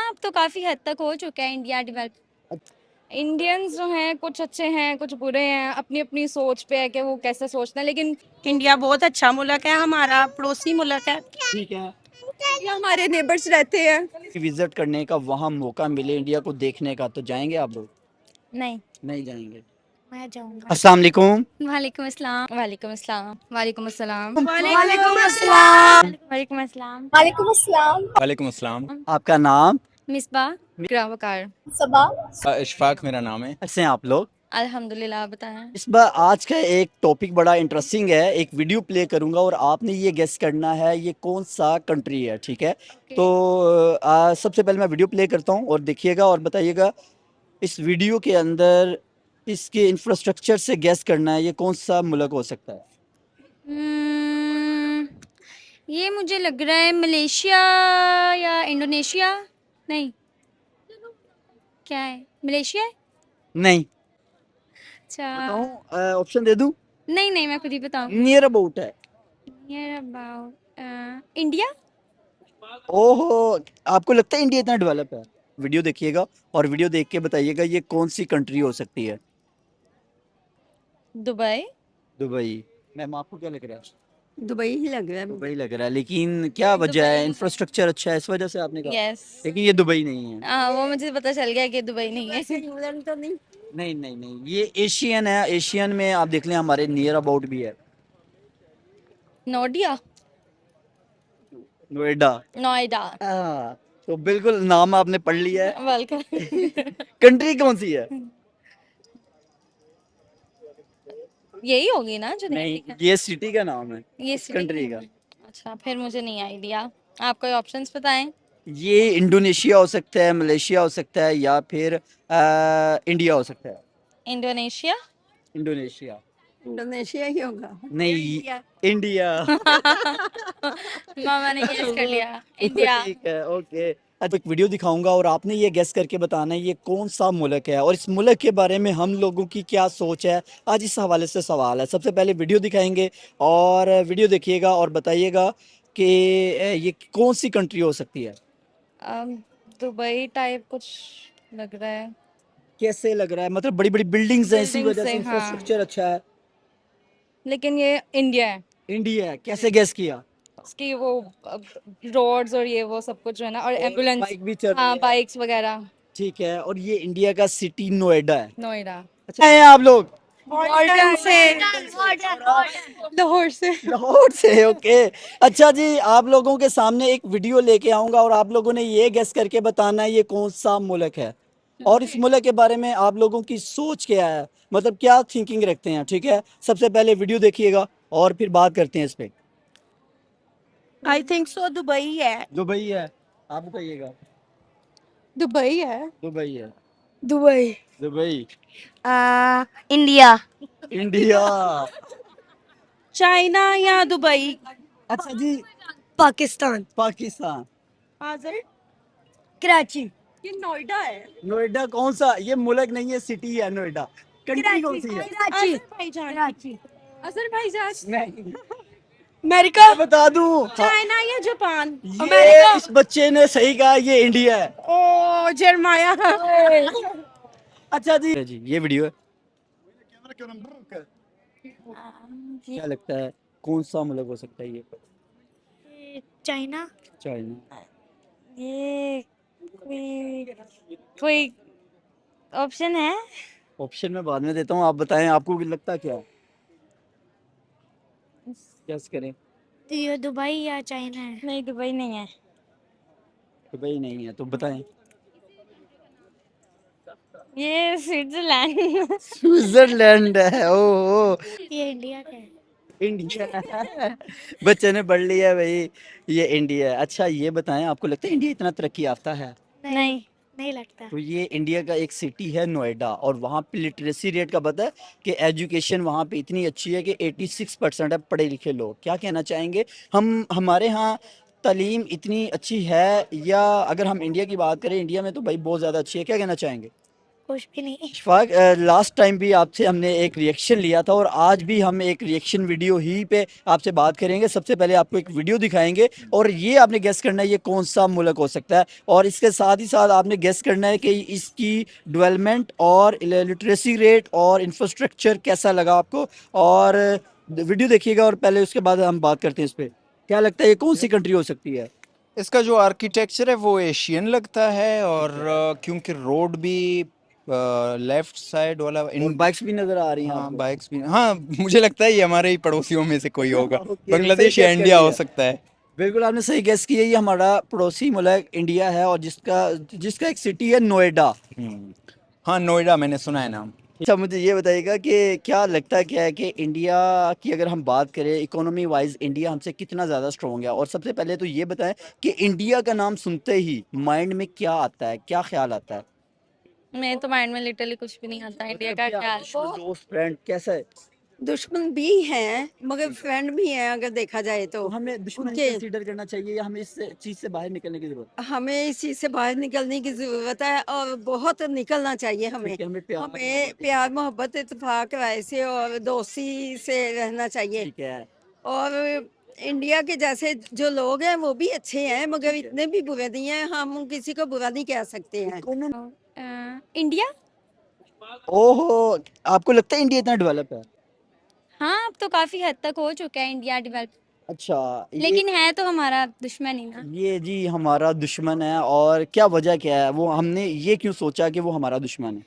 अब तो काफी हद तक हो चुका है इंडिया डेवलप। इंडियंस जो हैं कुछ अच्छे हैं कुछ बुरे हैं, अपनी अपनी सोच पे है कि वो कैसे सोचते हैं, लेकिन इंडिया बहुत अच्छा मुल्क है, हमारा पड़ोसी मुल्क है। ठीक है, ये हमारे नेबर्स रहते हैं। विजिट करने का वहाँ मौका मिले इंडिया को देखने का तो जाएंगे आप लोग? नहीं। नहीं जाएंगे। मैं जाऊंगा। अस्सलाम वालेकुम। वालेकुम अस्सलाम। वालेकुम अस्सलाम। वालेकुम अस्सलाम। वालेकुम अस्सलाम। वालेकुम अस्सलाम। वालेकुम अस्सलाम। वालेकुम अस्सलाम। आपका नाम? मिसबा ग्रावकार। सबा। इशफाक मेरा नाम है। कैसे हैं आप लोग? अल्हम्दुलिल्लाह, बताएं। इस बार आज का एक टॉपिक बड़ा इंटरेस्टिंग है। एक वीडियो प्ले करूंगा और आपने ये गेस करना है ये कौन सा कंट्री है, ठीक है? तो सबसे पहले मैं वीडियो प्ले करता हूँ और देखिएगा और बताइएगा इस वीडियो के अंदर इसके इंफ्रास्ट्रक्चर से गेस करना है ये कौन सा मुल्क हो सकता है। हम्म, ये मुझे लग रहा है मलेशिया या इंडोनेशिया। नहीं, क्या है? मलेशिया है? नहीं। अच्छा। बताऊँ, ऑप्शन दे दूँ? नहीं नहीं, मैं खुद ही बताऊं। नियर अबाउट है। Near about India. ओहो, आपको लगता है इंडिया इतना डेवलप है? वीडियो देखिएगा और वीडियो देख के बताइएगा ये कौन सी कंट्री हो सकती है। दुबई। दुबई। मैम आपको क्या लग रहा है? दुबई ही लग रहा है मुझे। दुबई लग रहा है, लेकिन क्या वजह है? इंफ्रास्ट्रक्चर अच्छा है इस वजह से आपने कहा? यस। लेकिन ये दुबई नहीं है। हाँ, वो मुझे पता चल गया कि दुबई नहीं है। इंग्लैंड तो नहीं। नहीं नहीं नहीं, ये एशियन है। एशियन में आप देख लें हमारे नियर अबाउट भी है। नोडिया। नोएडा। नोएडा। हाँ, तो बिल्कुल नाम आपने पढ़ लिया है। वेलकम। कंट्री कौन सी है? यही होगी ना जो नहीं नहीं, लिखा? ये सिटी का नाम है ये इस city कंट्री का। अच्छा, फिर मुझे नहीं आइडिया। आप कोई ऑप्शंस बताएं। ये इंडोनेशिया हो सकता है, मलेशिया हो सकता है या फिर इंडिया हो सकता है। इंडोनेशिया। इंडोनेशिया। इंडोनेशिया ही होगा। नहीं, इंडिया। मामा ने गेस कर लिया, इंडिया। ठीक है, ओके। अब एक वीडियो दिखाऊंगा और आपने ये गेस करके बताना है ये कौन सा मुल्क है और इस मुल्क के बारे में हम लोगों की क्या सोच है। आज इस हवाले से सवाल है। सबसे पहले वीडियो दिखाएंगे और वीडियो देखिएगा और बताइएगा कि ये कौन सी कंट्री हो सकती है। अम, दुबई टाइप कुछ लग रहा है। कैसे लग रहा है? मतलब बड़ी बड़ी बिल्डिंग्स हैं, इसी बिल्डिंग वजह से, से हाँ। इंफ्रास्ट्रक्चर अच्छा है। लेकिन ये इंडिया है। इंडिया है, कैसे गेस किया? उसकी वो रोड्स और ये वो सब कुछ जो है ना, और और एम्बुलेंस। बाइक भी चल रही हाँ, है। बाइक्स वगैरह। ठीक है, और ये इंडिया का सिटी नोएडा है। नोएडा। अच्छा है आप लोग? मॉडर्न से। लाहौर से। लाहौर से, ओके। अच्छा जी, आप लोगों के सामने एक वीडियो लेके आऊंगा और आप लोगों ने ये गेस करके बताना है ये कौन सा मुल्क है और इस मुल्क के बारे में आप लोगों की सोच क्या है, मतलब क्या थिंकिंग रखते हैं, ठीक है? सबसे पहले वीडियो देखिएगा और फिर बात करते हैं इस पे। आई थिंक सो दुबई है। दुबई है, आप बताइएगा। दुबई है। दुबई है। Dubai. Dubai. India. India. China या दुबई। अच्छा जी, पाकिस्तान। पाकिस्तान। आजर। कराची। ये नोएडा है। नोएडा कौन सा? ये मुल्क नहीं है, सिटी है नोएडा। कंट्री कौन सी है? कराची। अजरबैजान। कराची। अजरबैजान। नहीं, अमेरिका। मैं बता दूं। हाँ, चाइना या जापान। ये इस बच्चे ने सही कहा, ये इंडिया है। ओ जरमाया। अच्छा जी ये वीडियो है। क्या लगता है कौन सा मुल्क हो सकता है ये? चाइना। चाइना। ये कोई कोई ऑप्शन है? ऑप्शन में बाद में देता हूँ, आप बताएं आपको लगता क्या है? गेस करें। तो ये दुबई या चाइना है। नहीं, दुबई नहीं है। दुबई नहीं है तो बताएं। ये स्विट्जरलैंड। स्विट्जरलैंड है। ओ, ये इंडिया का है। इंडिया। बच्चे ने पढ़ लिया भाई, ये इंडिया है। अच्छा ये बताएं आपको लगता है इंडिया इतना तरक्की याफ्ता है? नहीं। नहीं लगता। तो ये इंडिया का एक सिटी है नोएडा और वहाँ पे लिटरेसी रेट का पता है कि एजुकेशन वहाँ पे इतनी अच्छी है कि 86% है पढ़े लिखे लोग। क्या कहना चाहेंगे? हम हमारे यहाँ तालीम इतनी अच्छी है या अगर हम इंडिया की बात करें, इंडिया में तो भाई बहुत ज़्यादा अच्छी है, क्या कहना चाहेंगे? कुछ भी नहीं। इशफाक, लास्ट टाइम भी आपसे हमने एक रिएक्शन लिया था और आज भी हम एक रिएक्शन वीडियो ही पे आपसे बात करेंगे। सबसे पहले आपको एक वीडियो दिखाएंगे और ये आपने गेस करना है ये कौन सा मुल्क हो सकता है, और इसके साथ ही साथ आपने गेस करना है कि इसकी डेवलपमेंट और लिटरेसी रेट और इंफ्रास्ट्रक्चर कैसा लगा आपको। और वीडियो देखिएगा और पहले उसके बाद हम बात करते हैं इस पर। क्या लगता है ये कौन सी कंट्री हो सकती है? इसका जो आर्किटेक्चर है वो एशियन लगता है, और क्योंकि रोड भी लेफ्ट साइड वाला और बाइक्स भी नजर आ रही हैं हाँ आपको। बाइक्स भी, हाँ मुझे लगता है ये हमारे ही पड़ोसियों में से कोई होगा। ओके, बांग्लादेश सही या guess कर इंडिया हो लिया। सकता है। बिल्कुल आपने सही गेस किया, ये हमारा पड़ोसी मुल्क इंडिया है और जिसका जिसका एक सिटी है नोएडा। हाँ नोएडा मैंने सुना है नाम। अच्छा, मुझे ये बताइएगा कि क्या लगता क्या है कि इंडिया की अगर हम बात करें इकोनॉमी वाइज इंडिया हमसे कितना ज़्यादा स्ट्रॉन्ग है? और सबसे पहले तो ये बताएं कि इंडिया का नाम सुनते ही माइंड में क्या आता है, क्या ख्याल आता है? मैं तो माइंड में लिटरली कुछ भी नहीं आता इंडिया का क्या ख्याल। दोस्त फ्रेंड कैसा है? दुश्मन भी हैं मगर फ्रेंड भी हैं अगर देखा जाए तो तो हमें दुश्मन उनके कंसीडर करना चाहिए या हमें इस चीज़ से बाहर निकलने की जरूरत हमें इस चीज से बाहर निकलने की जरूरत है और बहुत निकलना चाहिए हमें। है कि हमें प्यार हमें प्यार मोहब्बत इत्तेफाक राय से और दोस्ती से रहना चाहिए। ठीक है। और इंडिया के जैसे जो लोग हैं वो भी अच्छे हैं मगर इतने भी बुरे नहीं हैं, हम किसी को बुरा नहीं कह सकते हैं। इंडिया। ओहो, आपको लगता है इंडिया इतना डेवलप है? हाँ, अब तो काफी हद तक हो चुका है इंडिया डेवलप, अच्छा, लेकिन है तो हमारा दुश्मन ही ना। ये जी हमारा दुश्मन है। और क्या वजह क्या है, वो हमने ये क्यों सोचा कि वो हमारा दुश्मन है?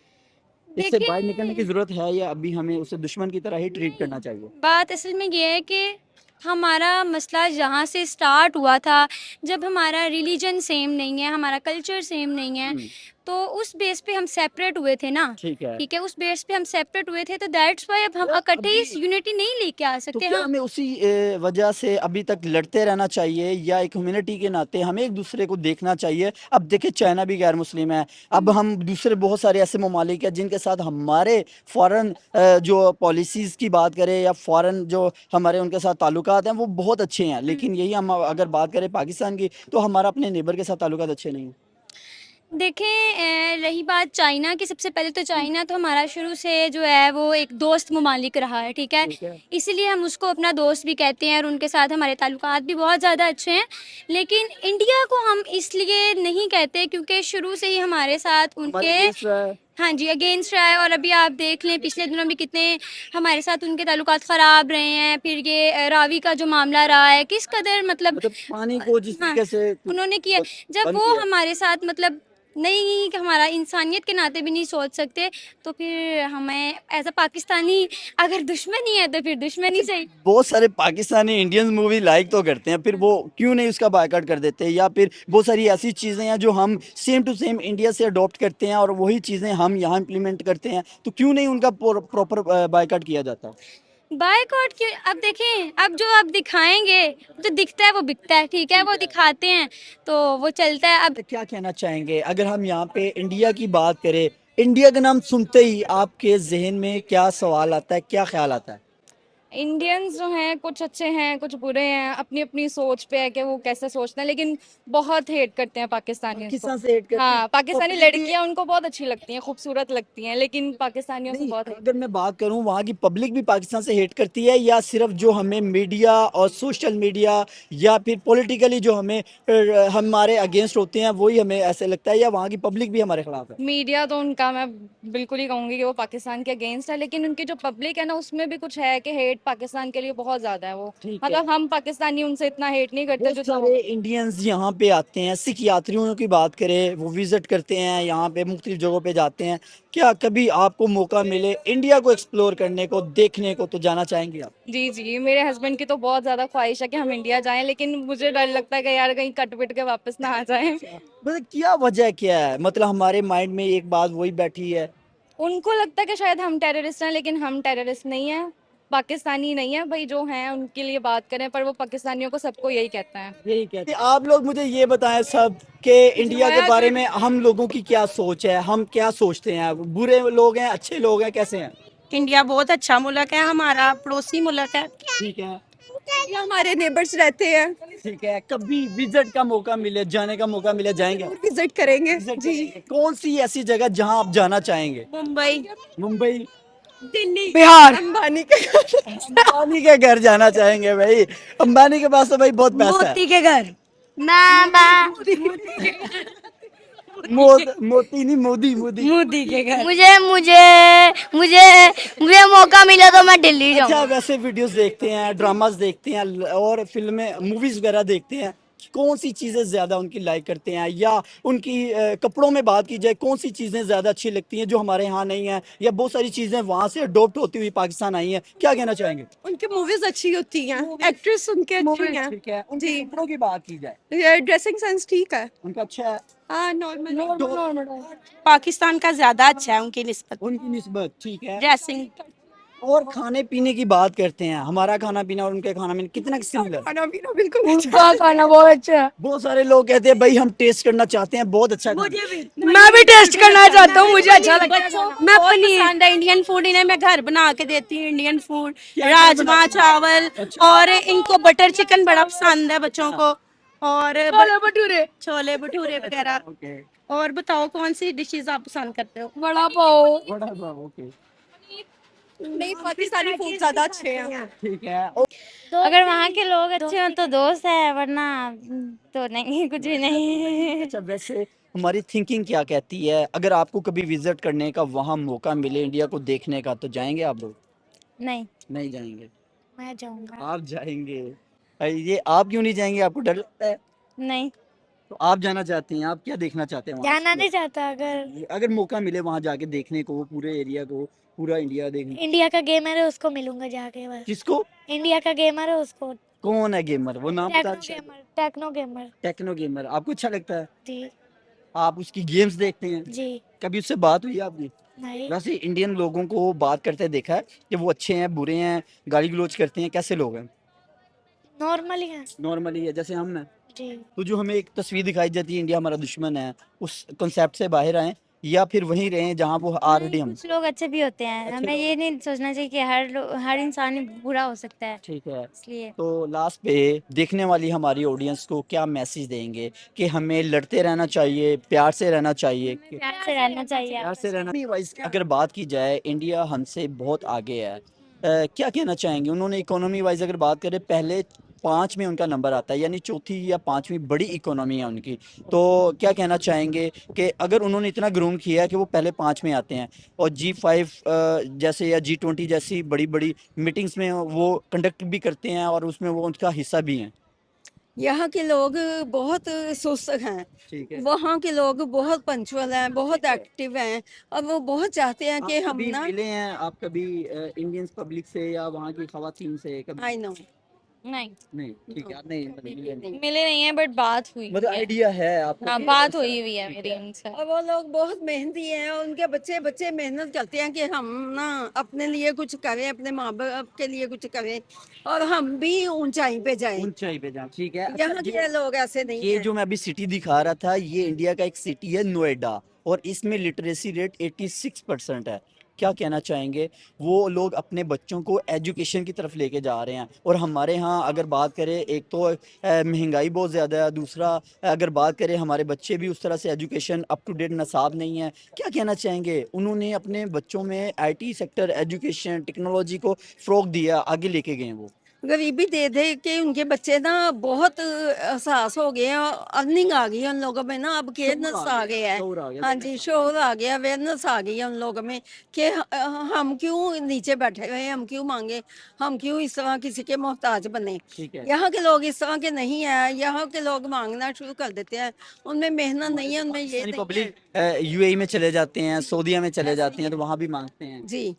इससे बाहर निकलने की देखिए, जरूरत है या अभी हमें उसे दुश्मन की तरह ही ट्रीट करना चाहिए? बात असल में ये है कि हमारा मसला जहाँ से स्टार्ट हुआ था, जब हमारा रिलीजन सेम नहीं है, हमारा कल्चर सेम नहीं है, तो उस बेस पे हम सेपरेट हुए थे ना। ठीक है। ठीक है, उस बेस पे हम सेपरेट हुए थे, तो दैट्स वाई अब हम यार, इकट्ठे अभी इस यूनिटी नहीं लेके आ तो सकते। क्या हाँ, हमें उसी वजह से अभी तक लड़ते रहना चाहिए या एक ह्यूमैनिटी के नाते हमें एक दूसरे को देखना चाहिए? अब देखिए चाइना भी गैर मुस्लिम है, अब हम दूसरे बहुत सारे ऐसे ममालिक हैं जिनके साथ हमारे फॉरेन जो पॉलिसीज़ की बात करें या फॉरेन जो हमारे उनके साथ ताल्लुकात हैं वो बहुत अच्छे हैं, लेकिन यही हम अगर बात करें पाकिस्तान की तो हमारा अपने नेबर के साथ ताल्लुकात अच्छे नहीं हैं। देखें, रही बात चाइना की, सबसे पहले तो चाइना तो हमारा शुरू से जो है वो एक दोस्त ममालिक रहा है, ठीक है। ठीक है। इसीलिए हम उसको अपना दोस्त भी कहते हैं और उनके साथ हमारे ताल्लुकात भी बहुत ज़्यादा अच्छे हैं। लेकिन इंडिया को हम इसलिए नहीं कहते क्योंकि शुरू से ही हमारे साथ हमारे उनके, देश है, हाँ जी, अगेंस्ट रहा है। और अभी आप देख लें पिछले दिनों में कितने हमारे साथ उनके ताल्लुकात ख़राब रहे हैं। फिर ये रावी का जो मामला रहा है, किस कदर मतलब मतलब पानी को जिस हाँ, तरीके से उन्होंने किया। जब बंद वो किया। हमारे साथ मतलब नहीं, कि हमारा इंसानियत के नाते भी नहीं सोच सकते, तो फिर हमें एज अ पाकिस्तानी अगर दुश्मनी है तो फिर दुश्मनी सही। बहुत सारे पाकिस्तानी इंडियंस मूवी लाइक तो करते हैं, फिर वो क्यों नहीं उसका बायकॉट कर देते? या फिर बहुत सारी ऐसी चीज़ें हैं जो हम सेम टू सेम इंडिया से अडॉप्ट करते हैं और वही चीज़ें हम यहाँ इम्प्लीमेंट करते हैं, तो क्यों नहीं उनका प्रॉपर बायकॉट किया जाता? बायकॉट क्यों? अब देखें, अब जो आप दिखाएंगे जो दिखता है वो बिकता है, ठीक है, वो दिखाते हैं तो वो चलता है। अब क्या कहना चाहेंगे अगर हम यहाँ पे इंडिया की बात करें? इंडिया का नाम सुनते ही आपके जहन में क्या सवाल आता है, क्या ख्याल आता है? इंडियंस जो हैं कुछ अच्छे हैं कुछ बुरे हैं, अपनी अपनी सोच पे है कि वो कैसे सोचते हैं, लेकिन बहुत हेट करते हैं पाकिस्तानियों को। पाकिस्तान से हेट करते हैं? हाँ, पाकिस्तानी Public भी- लड़कियां उनको बहुत अच्छी लगती हैं, खूबसूरत लगती हैं, लेकिन पाकिस्तानियों से नहीं, बहुत hate। अगर मैं बात करूं वहाँ की पब्लिक भी पाकिस्तान से हेट करती है या सिर्फ जो हमें मीडिया और सोशल मीडिया या फिर पॉलिटिकली जो हमें हमारे अगेंस्ट होते हैं वही हमें ऐसे लगता है, या वहाँ की पब्लिक भी हमारे खिलाफ है? मीडिया तो उनका मैं बिल्कुल ही कहूंगी कि वो पाकिस्तान के अगेंस्ट है, लेकिन उनकी जो पब्लिक है ना उसमें भी कुछ है कि हेट पाकिस्तान के लिए बहुत ज्यादा है। वो ठीक है। मतलब हम पाकिस्तानी उनसे इतना हेट नहीं करते बहुत जितना सारे इंडियंस यहाँ पे आते हैं, सिख यात्रियों की बात करें वो विजिट करते हैं यहाँ पे, मुख्तलिफ जगहों पे जाते हैं। क्या कभी आपको मौका मिले इंडिया को एक्सप्लोर करने को, देखने को, तो जाना चाहेंगे आप? जी जी, मेरे हस्बैंड की तो बहुत ज्यादा ख्वाहिश है कि हम इंडिया जाएं, लेकिन मुझे डर लगता है कि यार कहीं कट पिट के वापस ना आ जाएं। मतलब क्या वजह क्या है? मतलब हमारे माइंड में एक बात वही बैठी है। उनको लगता है कि शायद हम टेररिस्ट हैं, लेकिन हम टेररिस्ट नहीं हैं, पाकिस्तानी नहीं है भाई। जो हैं उनके लिए बात करें, पर वो पाकिस्तानियों को सबको यही कहता है। यही कहते हैं। आप लोग मुझे ये बताएं सब कि इंडिया के बारे में हम लोगों की क्या सोच है, हम क्या सोचते हैं? बुरे लोग हैं, अच्छे लोग हैं, कैसे हैं? इंडिया बहुत अच्छा मुल्क है, हमारा पड़ोसी मुल्क है। ठीक है। ये हमारे नेबर्स रहते हैं, ठीक है, कभी विजिट का मौका मिले, जाने का मौका मिले, जाएंगे? विजिट करेंगे विजिट जी। करेंगे। कौन सी ऐसी जगह जहां आप जाना चाहेंगे? मुंबई, मुंबई, दिल्ली, बिहार, अंबानी के अंबानी के घर जाना चाहेंगे भाई? अंबानी के पास तो भाई बहुत पैसा है। मोती के घर। मोती नहीं, मोदी मोदी। मोदी के घर। मुझे मुझे मुझे मुझे मौका मिला तो मैं दिल्ली अच्छा, वैसे वीडियोस देखते हैं, ड्रामास देखते हैं और फिल्में मूवीज वगैरह देखते हैं, कौन सी चीजें ज्यादा उनकी लाइक करते हैं, या उनकी कपड़ों में बात की जाए, कौन सी चीजें ज्यादा अच्छी लगती हैं जो हमारे यहाँ नहीं है, या बहुत सारी चीजें वहां से अडोप्ट होती हुई पाकिस्तान आई हैं? क्या कहना चाहेंगे? उनके मूवीज अच्छी होती हैं, एक्ट्रेस उनके अच्छी हैं ठीक है, उनके जी। कपड़ों की बात की जाए, ये ड्रेसिंग सेंस ठीक है, उनका अच्छा है? हाँ नॉर्मल। पाकिस्तान का ज्यादा अच्छा है उनकी निस्बत उनकी निस्बत ठीक है। ड्रेसिंग। और खाने पीने की बात करते हैं, हमारा खाना पीना और उनके खाना पीना कितना सिमिलर? खाना पीना बिल्कुल अच्छा। उनका खाना बहुत अच्छा है। बहुत सारे लोग कहते हैं भाई हम टेस्ट करना चाहते हैं, बहुत अच्छा खाना। मैं भी टेस्ट करना चाहता हूँ, मुझे अच्छा लगता है। मैं पसंद है इंडियन फूड, इन्हें मैं घर बना के देती हूँ इंडियन फूड, राजमा चावल, और इनको बटर चिकन बड़ा पसंद है बच्चों को, और छोले भटूरे वगैरह। ओके, और बताओ कौन सी डिशेज आप पसंद करते हो? बड़ा पाव। बड़ा पाव, ओके, नहीं, पाकिस्तानी फूड ज्यादा अच्छे हैं। ठीक है। अगर वहाँ के लोग अच्छे हों तो दोस्त है, वरना तो नहीं, कुछ भी नहीं। अच्छा, वैसे हमारी थिंकिंग क्या कहती है, अगर आपको कभी विजिट करने का वहाँ मौका मिले इंडिया को देखने का, तो जाएंगे आप लोग? नहीं, नहीं जाएंगे? मैं जाऊंगा। आप जाएंगे? ये आप क्यों नहीं जाएंगे, आपको डर लगता है? नहीं, तो आप जाना चाहते हैं, आप क्या देखना चाहते हैं वहाँ? जाना नहीं चाहता। अगर अगर मौका मिले वहाँ जाके देखने को, पूरे एरिया को, पूरा इंडिया देखने। इंडिया का गेमर है उसको मिलूंगा जाके बस। किसको? इंडिया का गेमर है उसको। कौन है गेमर, वो नाम बता? टेक्नो गेमर टेक्नो गेमर आपको अच्छा लगता है? जी। आप उसकी गेम्स देखते हैं? जी कभी उससे बात हुई आपकी? नहीं। वैसे इंडियन लोगों को बात करते देखा है कि वो अच्छे हैं, बुरे हैं, गाली गलौज करते हैं, कैसे लोग हैं? नॉर्मली है नॉर्मली है, जैसे हम हैं। जी। तो जो हमें एक तस्वीर दिखाई जाती है इंडिया हमारा दुश्मन है, उस कॉन्सेप्ट से बाहर आए, या फिर वहीं रहें जहाँ वो ऑलरेडी हम? कुछ लोग अच्छे भी होते हैं, अच्छे हमें ये नहीं सोचना चाहिए कि हर इंसान ही बुरा हो सकता है, ठीक है। इसलिए। तो लास्ट पे देखने वाली हमारी ऑडियंस को क्या मैसेज देंगे कि हमें लड़ते रहना चाहिए, प्यार से रहना चाहिए? प्यार से रहना चाहिए। प्यार से रहना वाइज अगर बात की जाए, इंडिया हमसे बहुत आगे है। क्या कहना चाहेंगे? उन्होंने इकोनॉमी वाइज अगर बात करें, पहले 5 में उनका नंबर आता है, यानी चौथी या 5वीं बड़ी इकोनॉमी है उनकी। तो क्या कहना चाहेंगे कि अगर उन्होंने इतना ग्रूम किया है कि वो पहले 5 में आते हैं, और G5 जैसे या G20 जैसी बड़ी बड़ी मीटिंग्स में वो कंडक्ट भी करते हैं और उसमें वो उनका हिस्सा भी हैं? यहाँ के लोग बहुत सुस्त हैं, ठीक है। वहाँ के लोग बहुत पंचुअल हैं, बहुत एक्टिव हैं, और वो बहुत चाहते हैं कि आप हम कभी ना। मिले हैं आप कभी इंडियन पब्लिक से या वहाँ की खवातीन से कभी? I know. नहीं, नहीं, ठीक है, आप नहीं मिले नहीं। मिले नहीं है, बट बात हुई मतलब है। आइडिया है आपको? हाँ, बात हुई हुई है मेरी उनसे। और वो लोग बहुत मेहनती हैं, और उनके बच्चे बच्चे मेहनत करते हैं कि हम ना अपने लिए कुछ करें, अपने माँ बाप के लिए कुछ करें, और हम भी ऊंचाई पे जाएं। ऊंचाई पे जाना, ठीक है। अच्छा, यहाँ के लोग ऐसे नहीं ये हैं। जो मैं अभी सिटी दिखा रहा था, ये इंडिया का एक सिटी है नोएडा, और इसमें लिटरेसी रेट 86% है। क्या कहना चाहेंगे? वो लोग अपने बच्चों को एजुकेशन की तरफ लेके जा रहे हैं, और हमारे यहाँ अगर बात करें, एक तो महंगाई बहुत ज़्यादा है, दूसरा अगर बात करें हमारे बच्चे भी उस तरह से एजुकेशन अप टू डेट नसाब नहीं है। क्या कहना चाहेंगे? उन्होंने अपने बच्चों में आईटी सेक्टर, एजुकेशन, टेक्नोलॉजी को फ़रोग दिया, आगे लेके गए हैं वो। गरीबी दे दे के उनके बच्चे ना बहुत एहसास हो गए हैं, अर्निंग आ गई है उन लोगों में ना, अब केयरनेस आ गया है। शऊर आ गया, हाँ जी, शोर आ गया, अवेयरनेस आ गई है उन लोगों में कि हम क्यों नीचे बैठे हुए हैं, हम क्यों मांगे, हम क्यों इस तरह किसी के मोहताज बने। ठीक है। यहाँ के लोग इस तरह के नहीं है, यहाँ के लोग मांगना शुरू कर देते हैं, उनमें मेहनत नहीं है, उनमें ये यानी नहीं है। पब्लिक यूएई में चले जाते हैं, सऊदीया में चले जाते हैं, तो वहाँ भी मांगते हैं। जी,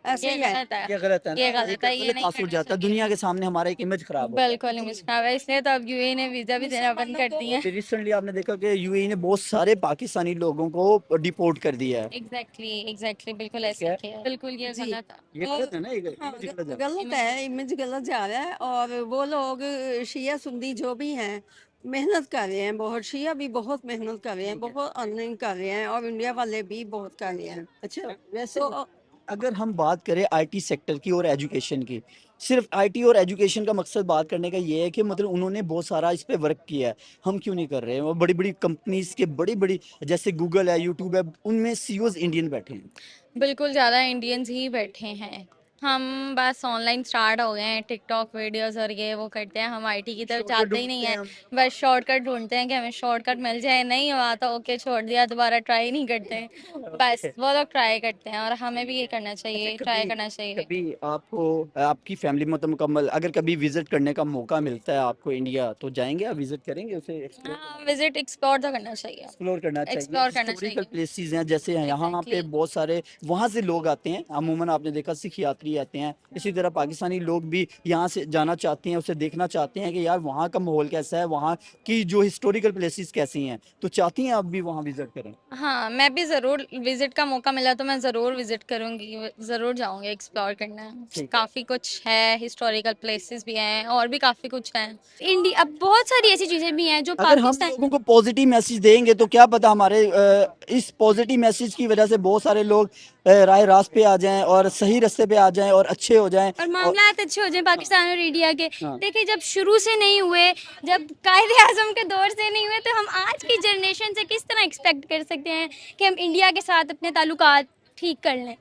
ऐसे ये ही है। गलत है। ये गलत है ना? ये गलत है, ये गलत नहीं तासुर करना जाता है, चाहिए। दुनिया के सामने हमारा एक इमेज खराब होता है। बिल्कुल इमेज खराब है, इसलिए तो अब यूएई ने वीजा भी देना बंद कर दिए हैं। रिसेंटली आपने देखा कि यूएई ने बहुत सारे पाकिस्तानी लोगों को डिपोर्ट कर दिया है। एग्जैक्टली, बिल्कुल ऐसे क्या? किया है। बिल्कुल ये जी। गलत है। ये गलत है ना? ये हाँ, image गलत है। गलत है, इमेज गलत जा रहा है, और वो लोग शिया सुन्नी जो भी हैं मेहनत कर रहे हैं, बहुत शिया भी बहुत मेहनत कर रहे हैं, बहुत अर्निंग कर रहे हैं, और इंडिया वाले भी बहुत कर रहे हैं। अच्छा, वैसे तो अगर हम बात करें आईटी सेक्टर की और एजुकेशन की, सिर्फ आईटी और एजुकेशन का मकसद बात करने का ये है कि मतलब उन्होंने बहुत सारा इस पे वर्क किया है, हम क्यों नहीं कर रहे हैं? वो बड़ी बड़ी कंपनीज के बड़ी बड़ी जैसे गूगल है, यूट्यूब है, उनमें सीईओज इंडियन बैठे हैं। बिल्कुल ज़्यादा इंडियंस ही बैठे हैं। हम बस ऑनलाइन स्टार्ट हो गए हैं, टिकटॉक वीडियोस और ये वो करते हैं, हम आईटी की तरफ शॉर्टकट जाते ही नहीं ढूंढते हैं। हैं हम। बस शॉर्टकट ढूंढते हैं कि हमें शॉर्टकट मिल जाए, नहीं हुआ तो ओके छोड़ दिया, दोबारा ट्राई नहीं करते। बस वो लोग ट्राई करते हैं और हमें भी ये करना चाहिए, ट्राई कभी करना चाहिए। कभी आपको आपकी फैमिली मतलब मुकम्मल अगर कभी विजिट करने का मौका मिलता है आपको इंडिया, तो जाएंगे आप, विजिट करेंगे उसे, हाँ, विजिट एक्सप्लोर तो करना चाहिए। एक्सप्लोर करना चाहिए? एक्सप्लोर करना हिस्टोरिकल चाहिए। प्लेसेस हैं जैसे यहाँ पे एग्जैक्टली। बहुत सारे वहाँ से लोग आते हैं, अमूमन आपने देखा सिख यात्री आते हैं, इसी तरह पाकिस्तानी लोग भी यहाँ से जाना चाहते हैं, उसे देखना चाहते हैं कि यार वहाँ का माहौल कैसा है, वहाँ की जो हिस्टोरिकल प्लेसेस कैसी हैं, तो चाहती हैं आप भी वहाँ विजिट करें? हाँ, मैं भी ज़रूर विजिट का मौका मिला तो मैं ज़रूर विजिट करूंगी, ज़रूर जाऊंगी एक्सप्लोर करना। ठीक है। काफ़ी कुछ है, हिस्टोरिकल प्लेसेस भी हैं और भी काफ़ी कुछ है। इंडिया अब बहुत सारी ऐसी चीज़ें भी हैं जो अगर हम पाकिस्तान लोगों को पॉजिटिव मैसेज देंगे तो क्या पता हमारे इस पॉजिटिव मैसेज की वजह से बहुत सारे लोग राह रास्त पे आ जाएं और सही रास्ते पे आ जाएं और अच्छे हो जाएं। और मामलात अच्छे हो जाए पाकिस्तान और इंडिया के। हाँ। देखिए जब शुरू से नहीं हुए, जब कायदे आजम के दौर से नहीं हुए, तो हम आज की जनरेशन से किस तरह एक्सपेक्ट कर सकते हैं कि हम इंडिया के साथ अपने ताल्लुकात ठीक कर लें?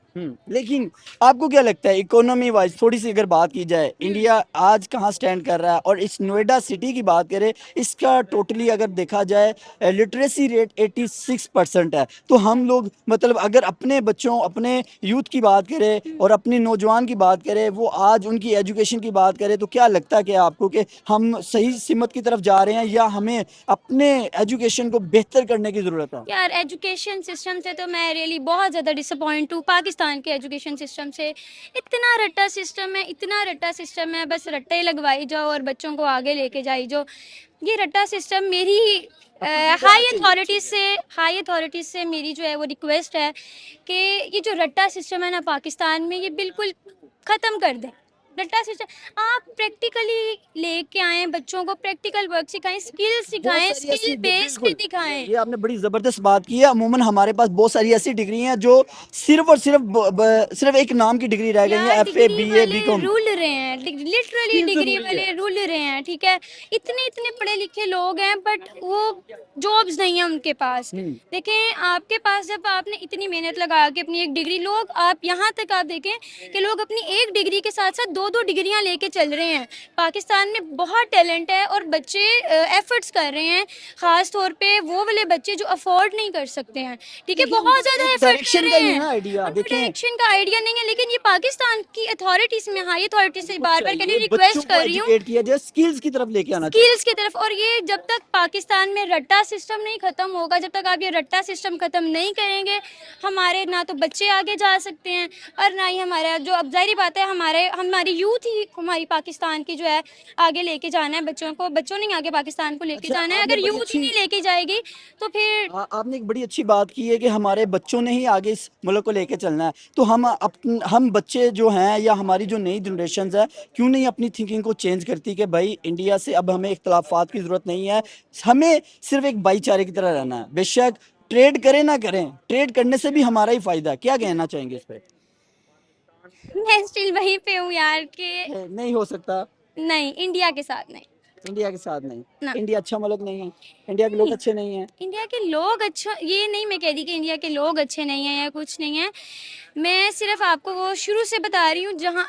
लेकिन आपको क्या लगता है इकोनॉमी वाइज थोड़ी सी अगर बात की जाए, इंडिया आज कहाँ स्टैंड कर रहा है? और इस नोएडा सिटी की बात करें, इसका टोटली अगर देखा जाए लिटरेसी रेट 86% है, तो हम लोग मतलब अगर अपने बच्चों अपने यूथ की बात करें और अपने नौजवान की बात करें, वो आज उनकी एजुकेशन की बात करें, तो क्या लगता है कि आपको कि हम सही सिमत की तरफ जा रहे हैं या हमें अपने एजुकेशन को बेहतर करने की ज़रूरत है? यार एजुकेशन सिस्टम से तो मैं रियली बहुत ज़्यादा डिसअपॉइंट हूँ। पाकिस्तान के एजुकेशन सिस्टम से इतना रट्टा सिस्टम है, इतना रट्टा सिस्टम है, बस रट्टे लगवाई जाओ और बच्चों को आगे लेके जाई जाओ। ये रट्टा सिस्टम मेरी हाई अथॉरिटीज़ से मेरी जो है वो रिक्वेस्ट है कि ये जो रट्टा सिस्टम है ना पाकिस्तान में, ये बिल्कुल ख़त्म कर दें। रट्टा सिस्टम आप प्रैक्टिकली लेके आएँ, बच्चों को प्रैक्टिकल वर्क सिखाएं, स्किल सिखाएं, बहुत सारी ऐसी स्किल बेस पे बिल्कुल, दिखाएं। ये आपने बड़ी जबरदस्त बात की है। अमूमन हमारे पास बहुत सारी ऐसी डिग्री हैं जो सिर्फ और सिर्फ सिर्फ एक नाम की डिग्री रह गई है, यार एफए डिग्री बीए वाले बीकॉम। रूल रहे हैं, लिटरली स्किल डिग्री जरूरी वाले है। रूल रहे हैं, ठीक है। इतने इतने पढ़े लिखे लोग हैं बट वो जॉब्स नहीं है उनके पास। देखें आपके पास जब आपने इतनी मेहनत लगा के अपनी एक डिग्री, लोग आप यहाँ तक आप देखें कि लोग अपनी एक डिग्री के साथ साथ दो दो डिग्रियां लेके चल रहे हैं। पाकिस्तान में बहुत टैलेंट है और बच्चे एफर्ट्स कर रहे हैं, खास तौर पे वो वाले बच्चे जो अफोर्ड नहीं कर सकते हैं, ठीक है, बहुत ज्यादा एफर्ट कर डायरेक्शन रहे का ही हैं। है आइडिया, उनको देखें डायरेक्शन का आइडिया नहीं है, लेकिन ये पाकिस्तान की अथॉरिटीज में, हाई अथॉरिटी से बार बार चाहिए रिक्वेस्ट बच्चों को कर रही हूँ एजुकेट किया जाए, स्किल्स की तरफ लेके आना चाहिए। स्किल्स की तरफ। और ये जब तक पाकिस्तान में रट्टा सिस्टम नहीं खत्म होगा, जब तक आप ये रट्टा सिस्टम खत्म नहीं करेंगे, हमारे ना तो बच्चे आगे जा सकते हैं और ना ही हमारा जो, अब जाहिर बात है हमारी यूथ ही हमारी पाकिस्तान की जो है आगे लेके जाना है। बच्चों ने आगे पाकिस्तान को लेके अच्छा, जाना है। आपने अगर बड़ी यूथ ही नहीं लेके जाएगी तो फिर आपने एक बड़ी अच्छी बात की है कि हमारे बच्चों ने ही आगे इस मुल्क को लेके चलना है, तो हम बच्चे जो हैं या हमारी जो नई जनरेशन है, क्यों नहीं अपनी थिंकिंग को चेंज करती कि भाई इंडिया से अब हमें इख्तलाफात की ज़रूरत नहीं है, हमें सिर्फ एक भाईचारे की तरह रहना है। बेशक ट्रेड करें ना करें, ट्रेड करने से भी हमारा ही फ़ायदा। क्या कहना चाहेंगे इस पर? मैं स्टिल वहीं पे हूँ यार कि नहीं हो सकता, नहीं, इंडिया के साथ नहीं। इंडिया के साथ नहीं। ना। इंडिया अच्छा मुल्क नहीं है, इंडिया के लोग अच्छे नहीं हैं। इंडिया के लोग अच्छा, ये नहीं मैं कह रही कि इंडिया के लोग अच्छे नहीं हैं या कुछ नहीं है, मैं सिर्फ आपको वो शुरू से बता रही हूँ जहाँ,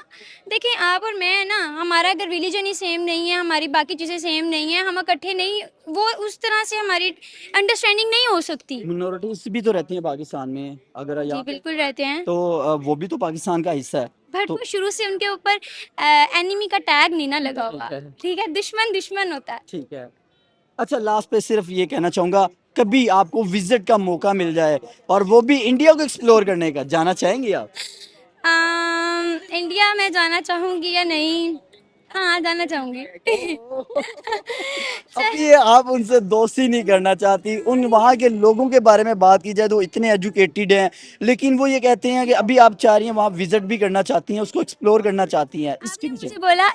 देखिए आप और मैं ना, हमारा अगर रिलीजन ही सेम नहीं है, हमारी बाकी चीज़ें सेम नहीं है, हम इकट्ठे नहीं, वो उस तरह से हमारी अंडरस्टैंडिंग नहीं हो सकती। मिनोरिटीज भी तो रहती हैं पाकिस्तान में, अगर जी यहाँ बिल्कुल रहते हैं, तो वो भी तो पाकिस्तान का हिस्सा है। बट तो वो शुरू से उनके ऊपर एनिमी का टैग नहीं ना लगा हुआ, ठीक है, दुश्मन दुश्मन होता है। ठीक है। अच्छा, लास्ट पे सिर्फ ये कहना चाहूँगा, कभी आपको विजिट का मौका मिल जाए और वो भी इंडिया को एक्सप्लोर करने का, जाना चाहेंगे आप? इंडिया में जाना चाहूँगी या नहीं? हाँ जाना चाहूँगी। अब ये आप उनसे दोस्ती नहीं करना चाहती, उन वहाँ के लोगों के बारे में बात की जाए तो इतने एजुकेटेड हैं, लेकिन वो ये कहते हैं कि अभी आप चाह रही हैं वहाँ विजिट भी करना चाहती हैं, उसको एक्सप्लोर करना चाहती हैं, इसके आपने पीछे मुझे बोला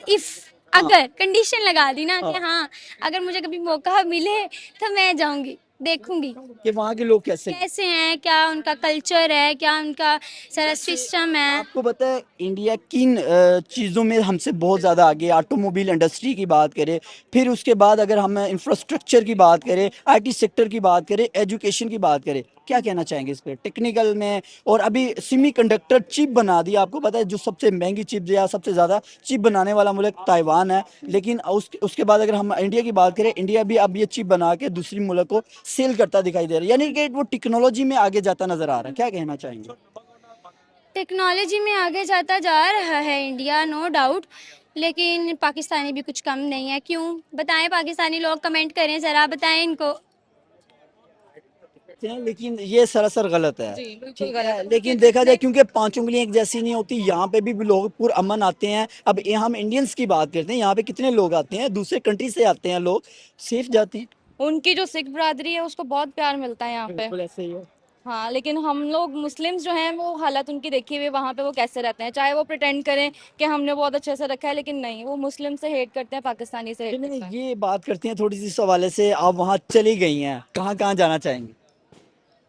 अगर कंडीशन लगा दी ना कि हाँ अगर मुझे कभी मौका मिले तो मैं जाऊंगी, देखूंगी कि वहाँ के लोग कैसे हैं। कैसे हैं, क्या उनका कल्चर है, क्या उनका सारा सिस्टम है। आपको पता है इंडिया किन चीज़ों में हमसे बहुत ज़्यादा आगे है? ऑटोमोबाइल इंडस्ट्री की बात करें, फिर उसके बाद अगर हम इंफ्रास्ट्रक्चर की बात करें, आईटी सेक्टर की बात करें, एजुकेशन की बात करें, क्या कहना चाहेंगे इस पे टेक्निकल में? और अभी सेमीकंडक्टर चिप बना दी, आपको पता है जो सबसे महंगी चिप या सबसे ज़्यादा चिप बनाने वाला मुल्क ताइवान है, लेकिन उसके बाद अगर हम इंडिया की बात करें, इंडिया भी अब ये चिप बना के दूसरी मुल्क को सेल करता दिखाई दे रहा है, यानी कि वो टेक्नोलॉजी में आगे जाता नजर आ रहा है। क्या कहना चाहेंगे? टेक्नोलॉजी में आगे जाता जा रहा है इंडिया, नो डाउट, लेकिन पाकिस्तानी भी कुछ कम नहीं है। क्यों बताएं, पाकिस्तानी लोग कमेंट करें ज़रा, बताएं इनको। हैं, लेकिन ये सरासर गलत है। जी, बिल्कुल ठीक गलत है, है। लेकिन देखा जाए क्योंकि पांच उंगलियां एक जैसी नहीं होती, यहाँ पे भी लोग पुरअमन आते हैं। अब ये हम इंडियंस की बात करते हैं, यहाँ पे कितने लोग आते हैं, दूसरे कंट्री से आते हैं लोग, सेफ जाते हैं। उनकी जो सिख बरादरी है उसको बहुत प्यार मिलता है यहाँ पे। बिल्कुल ऐसे ही है। हाँ, लेकिन हम लोग मुस्लिम्स जो हैं वो हालत उनकी देखी हुई, वहाँ पे वो कैसे रहते हैं, चाहे वो प्रिटेंड करें कि हमने बहुत अच्छे से रखा है, लेकिन नहीं, वो मुस्लिम से हेट करते हैं, पाकिस्तानी से हेट चलिए, करते हैं। ये बात करते हैं थोड़ी सी इस हवाले से। आप वहाँ चली गई हैं, कहाँ कहाँ जाना चाहेंगे?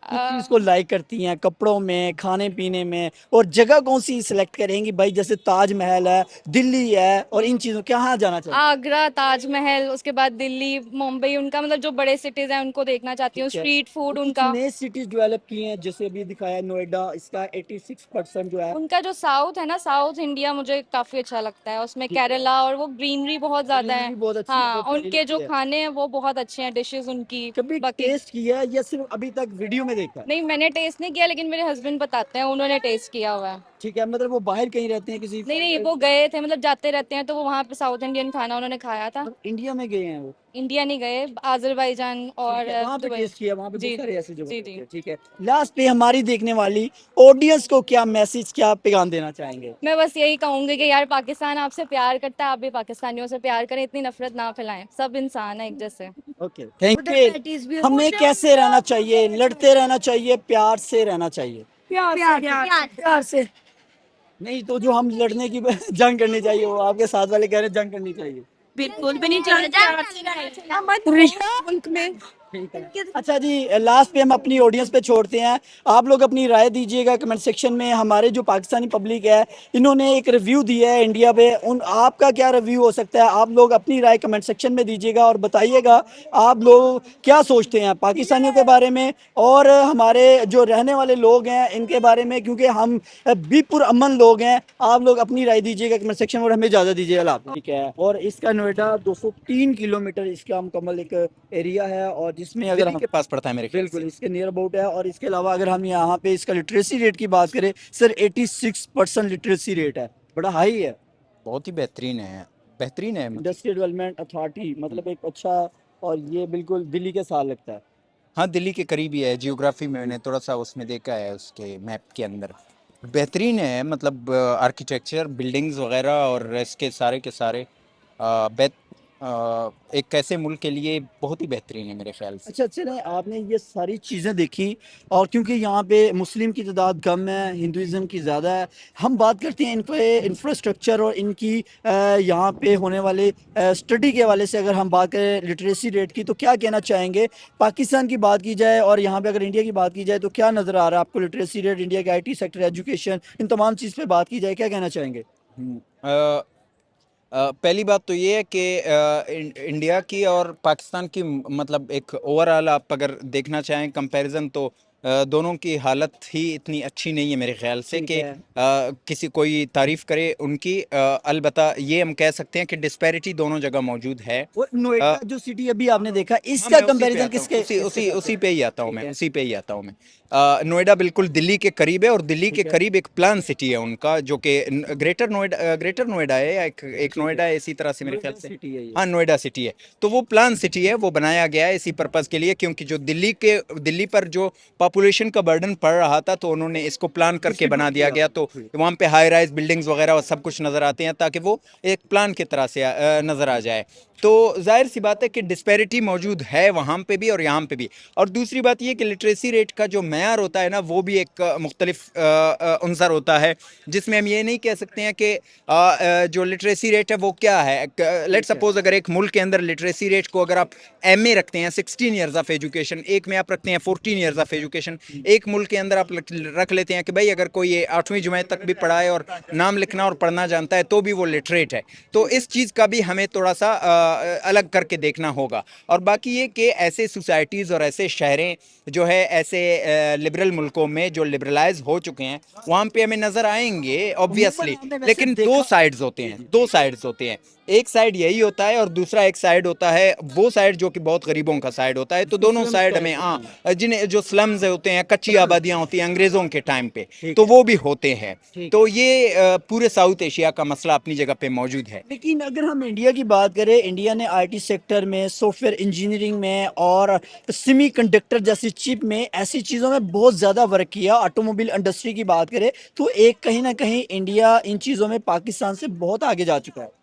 किस चीज़ को लाइक करती हैं, कपड़ों में, खाने पीने में, और जगह कौन सी सिलेक्ट करेंगी भाई? जैसे ताजमहल है, दिल्ली है, और इन चीज़ों कहाँ जाना चाहेंगे? आगरा, ताजमहल, उसके बाद दिल्ली, मुंबई, उनका मतलब जो बड़े सिटीज हैं उनको देखना चाहती हूँ, ठीक है। स्ट्रीट फूड और कुछ उनका। नए सिटीज डेवलप किए हैं, जैसे अभी दिखाया नोएडा, इसका 86% जो है। उनका जो साउथ है ना, साउथ इंडिया मुझे काफी अच्छा लगता है, उसमें ठीक है। केरला, और वो ग्रीनरी बहुत ज्यादा है। ग्रीनरी बहुत अच्छी हाँ, बहुत प्यारी उनके जो लगती है। खाने हैं वो बहुत अच्छे हैं, डिशेस उनकी। कभी बाकी टेस्ट किया है या सिर्फ अभी तक वीडियो में देखा है? नहीं, मैंने टेस्ट नहीं किया, लेकिन मेरे हस्बैंड बताते हैं, उन्होंने टेस्ट किया हुआ है। ठीक है, मतलब वो बाहर कहीं रहते हैं किसी? नहीं नहीं, वो गए थे, मतलब जाते रहते हैं, तो वो वहाँ पे साउथ इंडियन खाना उन्होंने खाया था। इंडिया में गए हैं वो? इंडिया नहीं गए, आजरबाईजान और वहाँ पे दुबई। टेस्ट किया, वहाँ पे जी बहुत सारे ऐसे जगह जी होते जी। हैं। ठीक है, लास्ट पे हमारी देखने वाली ऑडियंस को क्या मैसेज, क्या पैगाम देना चाहेंगे? मैं बस यही कहूंगी कि यार, पाकिस्तान आपसे प्यार करता है, आप भी पाकिस्तानियों से प्यार करें, इतनी नफरत ना फैलाएं, सब इंसान है एक जैसे। Okay, thank you. हमें कैसे रहना चाहिए? लड़ते रहना चाहिए, प्यार से रहना चाहिए? प्यार से। नहीं तो जो हम लड़ने की जंग करनी चाहिए, वो आपके साथ वाले कह रहे हैं जंग करनी चाहिए। बिल्कुल भी नहीं जानते। मुल्क में ठीक है। अच्छा जी, लास्ट पे हम अपनी ऑडियंस पे छोड़ते हैं। आप लोग अपनी राय दीजिएगा कमेंट सेक्शन में। हमारे जो पाकिस्तानी पब्लिक है, इन्होंने एक रिव्यू दिया है इंडिया पे, उन आपका क्या रिव्यू हो सकता है? आप लोग अपनी राय कमेंट सेक्शन में दीजिएगा और बताइएगा आप लोग क्या सोचते हैं पाकिस्तानियों के बारे में, और हमारे जो रहने वाले लोग हैं इनके बारे में, क्योंकि हम भी पुरअमन लोग हैं। आप लोग अपनी राय दीजिएगा कमेंट सेक्शन में और हमें इजाज़त दीजिएगा। अल्लाह हाफ़िज़। ठीक है, और इसका नोएडा 203 किलोमीटर इसका मुकम्मल एक एरिया है, और जिसमें अगर दिल्ली हम के पास पड़ता है मेरे ख्याल बिल्कुल से। इसके नियर अबाउट है। और इसके अलावा अगर हम यहाँ पे इसका लिटरेसी रेट की बात करें, सर 86% लिटरेसी रेट है, बड़ा हाई है। बहुत ही बेहतरीन है, बेहतरीन है। इंडस्ट्रियल डेवलपमेंट अथॉरिटी मतलब एक अच्छा, और ये बिल्कुल दिल्ली के साथ लगता है। हाँ, दिल्ली के करीब ही है, जियोग्राफी में मैंने थोड़ा सा उसमें देखा है, उसके मैप के अंदर बेहतरीन है, मतलब आर्किटेक्चर, बिल्डिंग्स वगैरह, और इसके सारे के सारे एक ऐसे मुल्क के लिए बहुत ही बेहतरीन है मेरे ख्याल से। अच्छा चलें, आपने ये सारी चीज़ें देखी, और क्योंकि यहाँ पे मुस्लिम की तादाद कम है, हिंदुज़म की ज़्यादा है, हम बात करते हैं इनके इंफ्रास्ट्रक्चर और इनकी यहाँ पे होने वाले स्टडी के हवाले से। अगर हम बात करें लिटरेसी रेट की, तो क्या कहना चाहेंगे? पाकिस्तान की बात की जाए और यहाँ पे अगर इंडिया की बात की जाए, तो क्या नज़र आ रहा है आपको? लिटरेसी रेट, इंडिया के IT सेक्टर, एजुकेशन, इन तमाम चीज़ पे बात की जाए, क्या कहना चाहेंगे? पहली बात तो ये है कि इंडिया की और पाकिस्तान की मतलब एक ओवरऑल आप अगर देखना चाहें कंपैरिजन, तो दोनों की हालत ही इतनी अच्छी नहीं है मेरे ख्याल से ठीक कि है। किसी कोई तारीफ करे उनकी। अलबत्ता ये हम कह सकते हैं कि डिस्पैरिटी दोनों जगह मौजूद है। और नोएडा जो सिटी अभी आपने देखा, हाँ, इसका मैं उसी पे कंपैरिजन आता हूँ, किसके? उसी पे ही आता हूँ ठीक मैं, है। उसी पे ही आता हूँ मैं। नोएडा बिल्कुल दिल्ली के करीब है, और दिल्ली के ठीक है। करीब एक प्लान सिटी है उनका, जो कि ग्रेटर नोएडा है, या एक नोएडा है इसी तरह से मेरे ख्याल से। सिटी है ये। हाँ, नोएडा सिटी है। तो वो प्लान सिटी है, वो बनाया गया है इसी पर्पज़ के लिए, क्योंकि जो दिल्ली पर जो पॉपुलेशन का बर्डन पड़ रहा था तो उन्होंने इसको प्लान करके बना दिया गया, तो वहाँ पे हाई राइज बिल्डिंग्स वगैरह सब कुछ नज़र आते हैं ताकि वो एक प्लान की तरह से नज़र आ जाए। तो जाहिर सी बात है कि डिस्पैरिटी मौजूद है वहाँ पे भी और यहाँ पे भी। और दूसरी बात ये कि लिटरेसी रेट का जो मेयार होता है ना, वो भी एक मुख्तलिफ अंसर होता है, जिसमें हम ये नहीं कह सकते हैं कि जो लिटरेसी रेट है वो क्या है। लेट सपोज अगर एक मुल्क के अंदर लिटरेसी रेट को अगर आप MA रखते हैं 16 ईयर्स ऑफ एजुकेशन, एक में आप रखते हैं 14 ईयर्स ऑफ एजुकेशन, एक मुल्क के अंदर आप रख लेते हैं कि भाई अगर कोई ये 8वीं जमात तक भी पढ़ा है और नाम लिखना और पढ़ना जानता है तो भी वो लिटरेट है। तो इस चीज़ का भी हमें थोड़ा सा अलग करके देखना होगा। और बाकी ये कि ऐसे सोसाइटीज़ और ऐसे शहरें जो है ऐसे लिबरल मुल्कों में जो लिबरलाइज हो चुके हैं वहाँ पे हमें नज़र आएंगे ऑब्वियसली, लेकिन दो साइड्स होते हैं, एक साइड यही होता है और दूसरा एक साइड होता है वो साइड जो कि बहुत गरीबों का साइड होता है। तो दोनों साइड हमें जिन्हें जो स्लम्स होते हैं, कच्ची आबादियाँ होती हैं अंग्रेज़ों के टाइम पे, तो वो भी होते हैं। तो ये पूरे साउथ एशिया का मसला अपनी जगह पे मौजूद है। लेकिन अगर हम इंडिया की बात करें, इंडिया ने IT सेक्टर में, सॉफ्टवेयर इंजीनियरिंग में और सेमीकंडक्टर जैसी चिप में, ऐसी चीज़ों में बहुत ज़्यादा वर्क किया। ऑटोमोबाइल इंडस्ट्री की बात करें तो एक कहीं ना कहीं इंडिया इन चीज़ों में पाकिस्तान से बहुत आगे जा चुका है।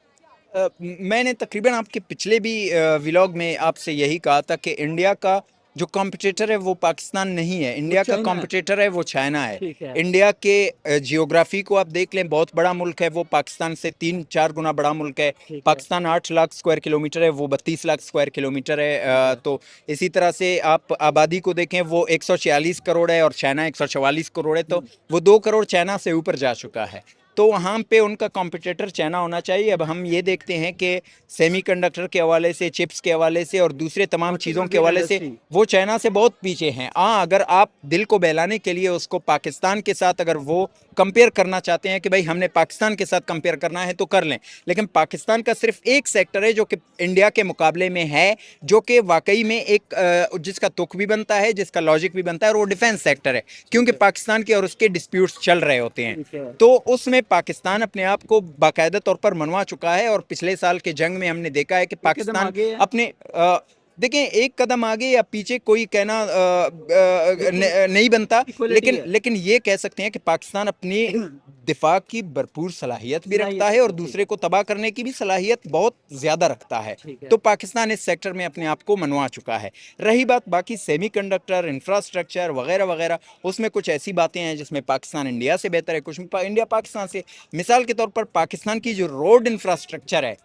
मैंने तकरीबन आपके पिछले भी व्लॉग में आपसे यही कहा था कि इंडिया का जो कॉम्पिटिटर है वो पाकिस्तान नहीं है, इंडिया का कॉम्पिटिटर है वो चाइना है। इंडिया के जियोग्राफी को आप देख लें, बहुत बड़ा मुल्क है वो, पाकिस्तान से 3-4 गुना बड़ा मुल्क है। पाकिस्तान 8 लाख स्क्वायर किलोमीटर है, वो 32 लाख स्क्वायर किलोमीटर है। तो इसी तरह से आप आबादी को देखें, वो 146 करोड़ है और चाइना 144 करोड़ है, तो वो 2 करोड़ चाइना से ऊपर जा चुका है। तो वहाँ पे उनका कॉम्पिटिटर चाइना होना चाहिए। अब हम ये देखते हैं कि सेमीकंडक्टर के हवाले से, चिप्स के हवाले से और दूसरे तमाम चीज़ों के हवाले से वो चाइना से बहुत पीछे हैं। अगर आप दिल को बहलाने के लिए उसको पाकिस्तान के साथ अगर वो कंपेयर करना चाहते हैं कि भाई हमने पाकिस्तान के साथ कंपेयर करना है तो कर लें, लेकिन पाकिस्तान का सिर्फ एक सेक्टर है जो कि इंडिया के मुकाबले में है, जो कि वाकई में एक जिसका तुक भी बनता है, जिसका लॉजिक भी बनता है, और वो डिफेंस सेक्टर है, क्योंकि पाकिस्तान के और उसके डिस्प्यूट्स चल रहे होते हैं। तो उसमें पाकिस्तान अपने आप को बाकायदा तौर पर मनवा चुका है। और पिछले साल के जंग में हमने देखा है कि पाकिस्तान अपने देखें एक कदम आगे या पीछे कोई कहना नहीं बनता, लेकिन ये कह सकते हैं कि पाकिस्तान अपनी दिफा की भरपूर सलाहियत भी रखता है और दूसरे को तबाह करने की भी सलाहियत बहुत ज़्यादा रखता है। तो पाकिस्तान इस सेक्टर में अपने आप को मनवा चुका है। रही बात बाकी सेमीकंडक्टर, इंफ्रास्ट्रक्चर वगैरह वगैरह, उसमें कुछ ऐसी बातें हैं जिसमें पाकिस्तान इंडिया से बेहतर है, कुछ इंडिया पाकिस्तान से। मिसाल के तौर पर पाकिस्तान की जो रोड इंफ्रास्ट्रक्चर है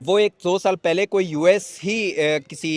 वो 1-2 साल पहले कोई US ही किसी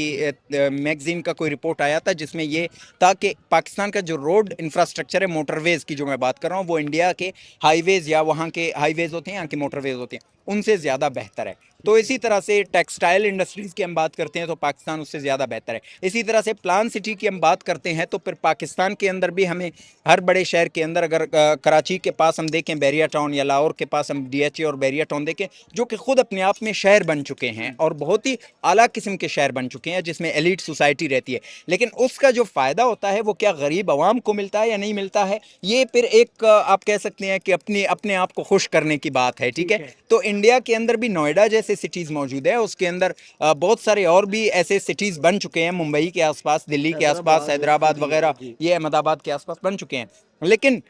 मैगजीन का कोई रिपोर्ट आया था जिसमें ये था कि पाकिस्तान का जो रोड इंफ्रास्ट्रक्चर है, मोटरवेज़ की जो मैं बात कर रहा हूँ, वो इंडिया के हाईवेज़ या वहाँ के हाईवेज़ होते हैं, यहाँ के मोटरवेज़ होते हैं, उनसे ज़्यादा बेहतर है। तो इसी तरह से टेक्सटाइल इंडस्ट्रीज़ की हम बात करते हैं तो पाकिस्तान उससे ज़्यादा बेहतर है। इसी तरह से प्लान सिटी की हम बात करते हैं तो फिर पाकिस्तान के अंदर भी हमें हर बड़े शहर के अंदर, अगर कराची के पास हम देखें बैरिया टाउन, या लाहौर के पास हम DHA और बैरिया टाउन देखें, जो कि ख़ुद अपने आप में शहर बन चुके हैं और बहुत ही आला किस्म के शहर बन चुके हैं जिसमें एलिट सोसाइटी रहती है। लेकिन उसका जो फ़ायदा होता है वो क्या गरीब आवाम को मिलता है या नहीं मिलता है, ये फिर एक आप कह सकते हैं कि अपने आप को खुश करने की बात है। ठीक है, तो इंडिया के अंदर भी नोएडा जैसे सिटीज़ मौजूद है, उसके अंदर बहुत सारे और भी ऐसे सिटीज़ बन चुके हैं, मुंबई के आसपास, दिल्ली के आसपास, हैदराबाद वगैरह, ये अहमदाबाद के आसपास बन चुके हैं। लेकिन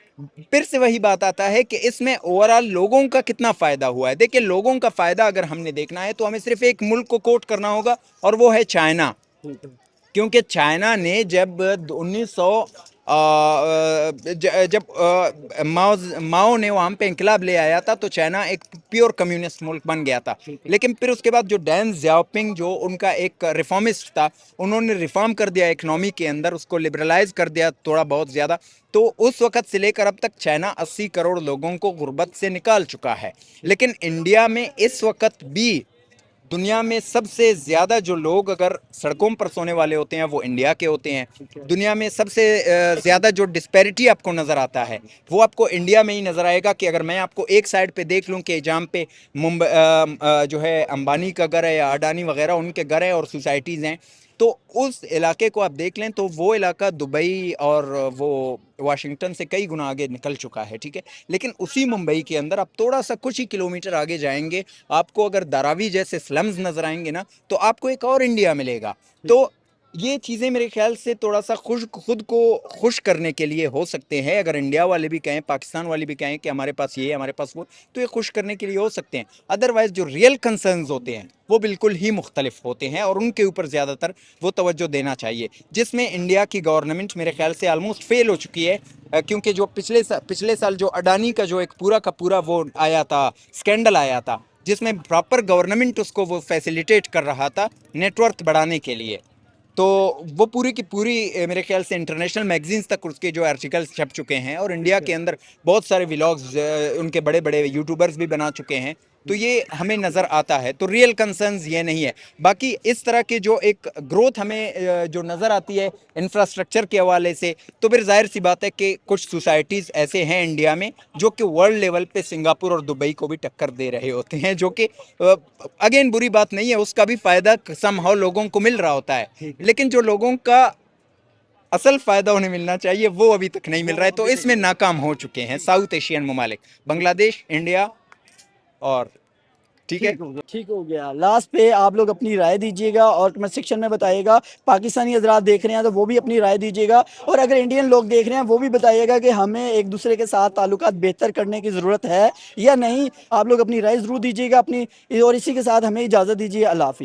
फिर से वही बात आता है कि इसमें ओवरऑल लोगों का कितना फ़ायदा हुआ है। देखिए, लोगों का फ़ायदा अगर हमने देखना है तो हमें सिर्फ एक मुल्क को कोट करना होगा और वो है चाइना। क्योंकि चाइना ने जब 1900 जब माओ ने वहाँ पे इंकलाब ले आया था तो चाइना एक प्योर कम्युनिस्ट मुल्क बन गया था। लेकिन फिर उसके बाद जो डैन ज़ियाओपिंग जो उनका एक रिफॉर्मिस्ट था, उन्होंने रिफॉर्म कर दिया इकनॉमी के अंदर, उसको लिबरलाइज कर दिया थोड़ा बहुत ज़्यादा। तो उस वक़्त से लेकर अब तक चाइना 80 करोड़ लोगों को गुर्बत से निकाल चुका है। लेकिन इंडिया में इस वक्त भी दुनिया में सबसे ज़्यादा जो लोग अगर सड़कों पर सोने वाले होते हैं वो इंडिया के होते हैं। दुनिया में सबसे ज़्यादा जो डिस्पैरिटी आपको नज़र आता है वो आपको इंडिया में ही नज़र आएगा। कि अगर मैं आपको एक साइड पे देख लूँ कि जहाँ पे मुंबई जो है अंबानी का घर है या अडानी वगैरह उनके घर है और सोसाइटीज़ हैं, तो उस इलाके को आप देख लें तो वो इलाका दुबई और वो वाशिंगटन से कई गुना आगे निकल चुका है। ठीक है, लेकिन उसी मुंबई के अंदर आप थोड़ा सा कुछ ही किलोमीटर आगे जाएंगे, आपको अगर धारावी जैसे स्लम्स नज़र आएंगे ना, तो आपको एक और इंडिया मिलेगा। तो ये चीज़ें मेरे ख्याल से थोड़ा सा खुद को खुश करने के लिए हो सकते हैं। अगर इंडिया वाले भी कहें, पाकिस्तान वाले भी कहें कि हमारे पास ये है, हमारे पास वो, तो ये खुश करने के लिए हो सकते हैं। अदरवाइज़ जो रियल कंसर्न्स होते हैं वो बिल्कुल ही मुख्तलिफ होते हैं और उनके ऊपर ज़्यादातर वो तवज्जो देना चाहिए, जिसमें इंडिया की गवर्नमेंट मेरे ख्याल से ऑलमोस्ट फेल हो चुकी है। क्योंकि जो पिछले साल जो अडानी का जो एक पूरा का पूरा वो आया था, स्कैंडल आया था, जिसमें प्रॉपर गवर्नमेंट उसको वो फैसिलिटेट कर रहा था नेटवर्क बढ़ाने के लिए, तो वो पूरी की पूरी मेरे ख्याल से इंटरनेशनल मैगजीन्स तक उसके जो आर्टिकल्स छप चुके हैं और इंडिया के अंदर बहुत सारे व्लॉग्स उनके बड़े बड़े यूट्यूबर्स भी बना चुके हैं। तो ये हमें नज़र आता है। तो रियल कंसर्न्स ये नहीं है। बाकी इस तरह के जो एक ग्रोथ हमें जो नज़र आती है इंफ्रास्ट्रक्चर के हवाले से, तो फिर जाहिर सी बात है कि कुछ सोसाइटीज़ ऐसे हैं इंडिया में जो कि वर्ल्ड लेवल पे सिंगापुर और दुबई को भी टक्कर दे रहे होते हैं, जो कि अगेन बुरी बात नहीं है, उसका भी फ़ायदा समहाउ लोगों को मिल रहा होता है, लेकिन जो लोगों का असल फ़ायदा उन्हें मिलना चाहिए वो अभी तक नहीं मिल रहा है। तो इसमें नाकाम हो चुके हैं साउथ एशियन ममालिक, बांग्लादेश, इंडिया और ठीक है। ठीक हो गया। लास्ट पे आप लोग अपनी राय दीजिएगा और कमेंट सेक्शन में बताइएगा। पाकिस्तानी हजरात देख रहे हैं तो वो भी अपनी राय दीजिएगा, और अगर इंडियन लोग देख रहे हैं वो भी बताइएगा कि हमें एक दूसरे के साथ ताल्लुकात बेहतर करने की ज़रूरत है या नहीं। आप लोग अपनी राय ज़रूर दीजिएगा अपनी, और इसी के साथ हमें इजाज़त दीजिए। अल्लाह हाफिज़।